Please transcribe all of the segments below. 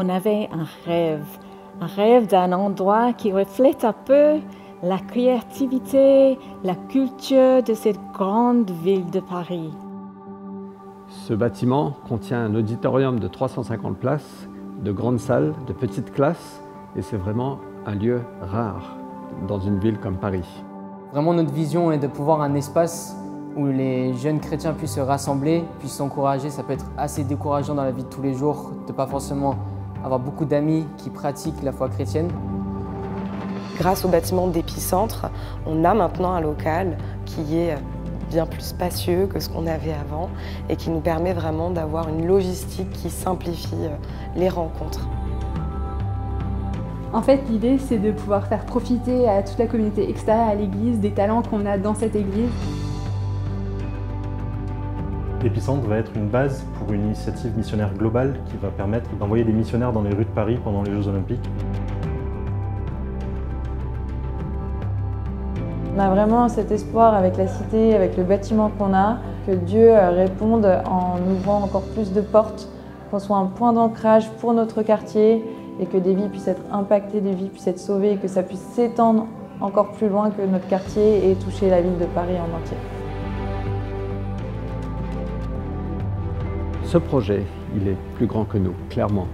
on avait un rêve d'un endroit qui reflète un peu la créativité, la culture de cette grande ville de Paris. Ce bâtiment contient un auditorium de 350 places, de grandes salles, de petites classes, et c'est vraiment un lieu rare dans une ville comme Paris. Vraiment, notre vision est de pouvoir un espace où les jeunes chrétiens puissent se rassembler, puissent s'encourager. Ça peut être assez décourageant dans la vie de tous les jours de ne pas forcément avoir beaucoup d'amis qui pratiquent la foi chrétienne. Grâce au bâtiment d'Épicentre, on a maintenant un local qui est bien plus spacieux que ce qu'on avait avant et qui nous permet vraiment d'avoir une logistique qui simplifie les rencontres. En fait, l'idée, c'est de pouvoir faire profiter à toute la communauté extérieure à l'église des talents qu'on a dans cette église. Épicentre va être une base pour une initiative missionnaire globale qui va permettre d'envoyer des missionnaires dans les rues de Paris pendant les Jeux Olympiques. On a vraiment cet espoir avec la cité, avec le bâtiment qu'on a, que Dieu réponde en ouvrant encore plus de portes, qu'on soit un point d'ancrage pour notre quartier et que des vies puissent être impactées, des vies puissent être sauvées et que ça puisse s'étendre encore plus loin que notre quartier et toucher la ville de Paris en entier. Ce projet, il est plus grand que nous, clairement.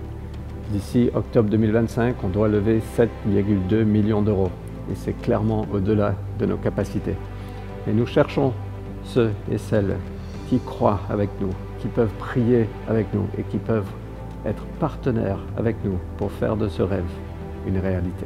D'ici octobre 2025, on doit lever 7,2 millions d'euros. Et c'est clairement au-delà de nos capacités. Et nous cherchons ceux et celles qui croient avec nous, qui peuvent prier avec nous et qui peuvent être partenaires avec nous pour faire de ce rêve une réalité.